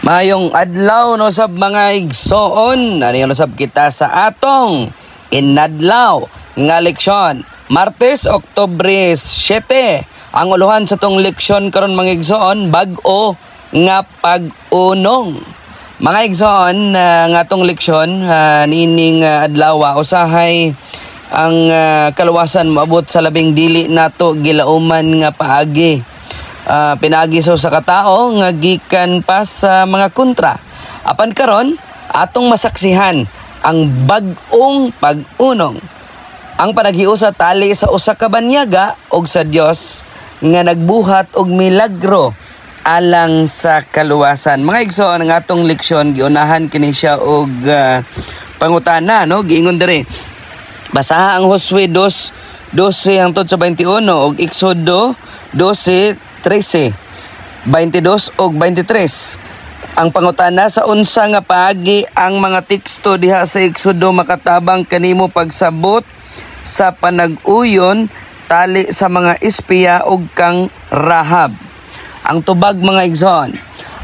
Mayong adlaw no sab mga igsoon, ano sab kita sa atong inadlaw nga leksyon. Martes, Oktubre 7. Ang uluhan sa tong leksyon karon mga igsoon, bag-o nga pag-unong. Mga igsoon, nga tong leksyon nining adlaw usahay ang kaluwasan moabot sa labing dili nato gilauman nga paagi. Pinaagi sa katao nga gikan pa sa mga kontra. Apan karon atong masaksihan ang bag-ong pag-unong. Ang panaghiusa tali sa usa ka banyaga og sa Dios nga nagbuhat og milagro alang sa kaluwasan. Mga igsoon, ang atong leksyon giunahan kini siya og pangutana, no? Giingon diri. Basaha ang Josue 2:12 hangtod sa 21 og Exodo 12:13, 22 ug 23. Ang pangutana, sa unsa nga paagi ang mga teksto diha sa Exodo makatabang kanimo pagsabot sa panag-uyon tali sa mga espiya ug kang Rahab? Ang tubag mga igsoon,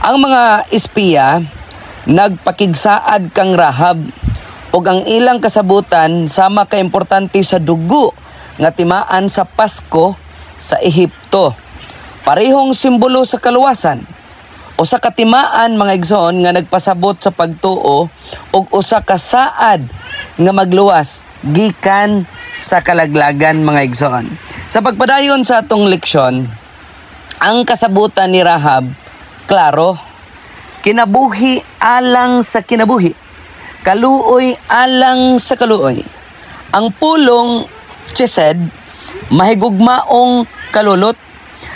ang mga espiya nagpakigsaad kang Rahab ug ang ilang kasabutan sama ka importante sa dugo nga timaan sa Pasko sa Ehipto. Parehong simbolo sa kaluwasan. Usa ka timaan mga igsoon nga nagpasabot sa pagtuo ug usa ka saad nga magluwas gikan sa kalaglagan mga igsoon. Sa pagpadayon sa atong leksyon, ang kasabutan ni Rahab, klaro, kinabuhi alang sa kinabuhi, kaluoy alang sa kaluoy. Ang pulong Chesed, mahigugmaong kalulot,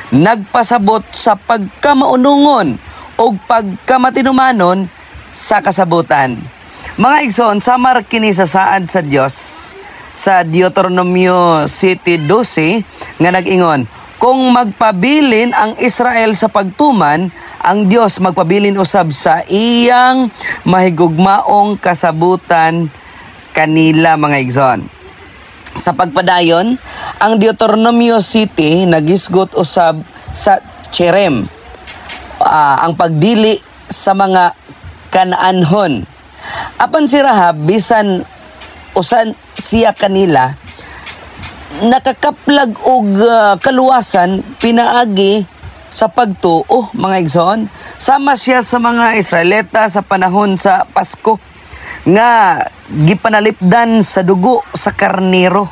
nagpasabot sa pagkamaunungon o pagkamatinumanon sa kasabutan. Mga igsoon, samar kini sa saad sa Dios sa Deuteronomio 7:12 nga nag-ingon, kung magpabilin ang Israel sa pagtuman, ang Dios magpabilin usab sa iyang mahigugmaong kasabutan kanila mga igsoon. Sa pagpadayon, ang Deuteronomio City nagisgot usab sa Cherem, ang pagdili sa mga Kanaanhon. Apan si Rahab, bisan usan siya kanila, nakakaplag og kaluwasan pinaagi sa pagtuo mga igsoon. Sama siya sa mga Israelita sa panahon sa Pasko nga gipanalipdan sa dugo sa karnero.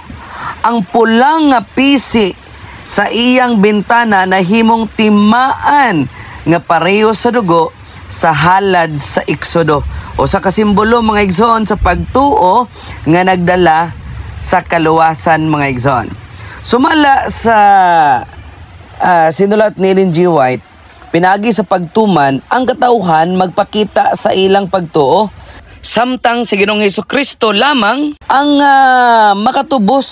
Ang pulang nga pisi sa iyang bintana nahimong timaan nga pareho sa dugo sa halad sa Exodo. O sa kasimbolo mga igsoon sa pagtuo nga nagdala sa kaluwasan mga igsoon. Sumala sa sinulat ni Ellen G. White, pinagi sa pagtuman ang katauhan magpakita sa ilang pagtuo. Samtang si Ginoong Hesukristo lamang ang makatubos.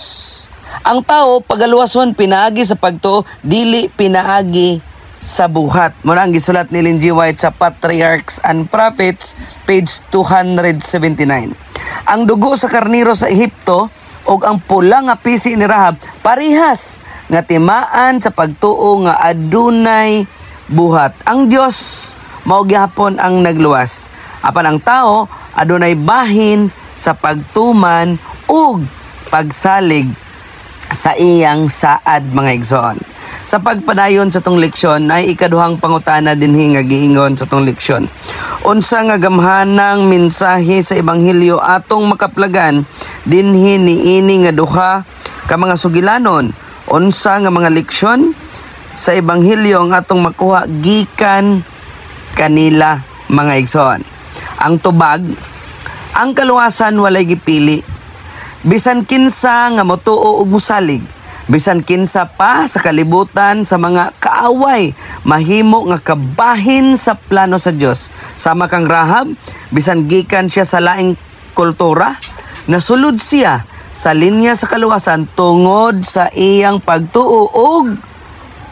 Ang tao pagaluwason pinaagi sa pagtuo, dili pinaagi sa buhat. Muna ang gisulat ni Ellen G. White sa Patriarchs and Prophets, page 279. Ang dugo sa karniro sa Ehipto o ang pula nga pisi ni Rahab parihas nga timaan sa pagtuo nga adunay buhat. Ang Dios mao gihapon ang nagluwas. Apan ang tao adunay bahin sa pagtuman ug pagsalig sa iyang saad mga igsoon. Sa pagpadayon sa tong leksyon ay ikaduhang pangutana dinhi nga giingon sa tong leksyon. Unsa nga gamhanang mensahe sa ebanghelyo atong makaplagan dinhi niini nga duha ka mga sugilanon? Unsa nga mga leksyon sa ebanghelyo ang atong makuha gikan kanila mga igsoon? Ang tubag, ang kaluwasan walay gipili. Bisan kinsa nga motuo ug mosalig, bisan kinsa pa sa kalibutan sa mga kaaway, mahimo nga kabahin sa plano sa Dios. Sama kang Rahab, bisan gikan siya sa laing kultura, nasulod siya sa linya sa kaluwasan tungod sa iyang pagtuo ug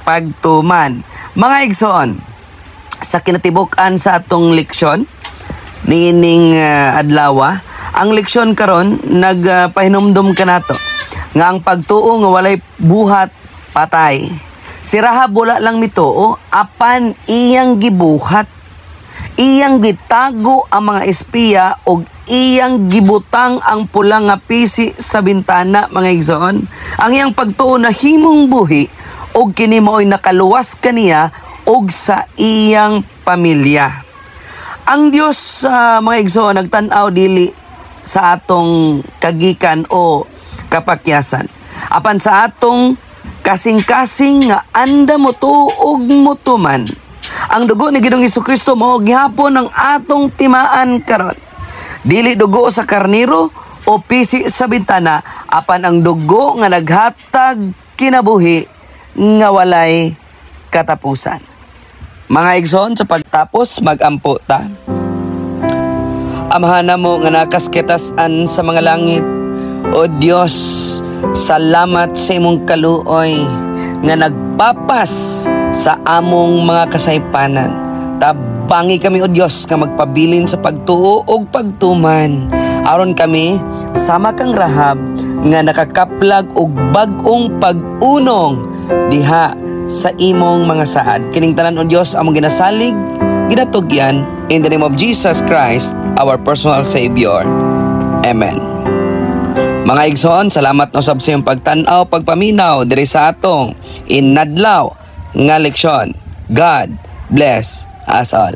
pagtuman. Mga igsoon, sa kinatibuk-an sa atong leksyon niining adlaw, ang leksyon karon nagpahinumdum kanato nga ang pagtuo nga walay buhat patay. Si Rahab wala lang mituo, apan iyang gibuhat. iyang gitago ang mga espiya o iyang gibutang ang pula nga pisi sa bintana, mga igsoon. Ang iyang pagtuo na himong buhi o kini mao'y nakaluwas kaniya og sa iyang pamilya. Ang Dios, mga igsoon, nagtan-aw dili sa atong kagikan o kapakyasan. Apan sa atong kasing-kasing nga anda mo tuog mo tuman. Ang dugo ni Ginoong Hesukristo mao gihapon ang atong timaan karon. Dili dugo sa karniro o pisi sa bintana, apan ang dugo nga naghatag kinabuhi nga walay katapusan. Mga igsoon, sa pagtapos magampo ta. Amahana mo nga nakaskitasan sa mga langit, o Dios, salamat sa imong kaluoy nga nagpapas sa among mga kasaypanan. Tabangi kami, o Dios, nga magpabilin sa pagtuo o pagtuman. Aron kami sama kang Rahab nga nakakaplag og bag-ong pag-unong diha sa imong mga saad. Kining tanan, o Dios, among ginasalig, ginatugyan in the name of Jesus Christ, our personal Savior. Amen. Mga igsoon, salamat no sab sa iyong pagtanaw, pagpaminaw diri sa atong inadlaw nga leksyon. God bless us all.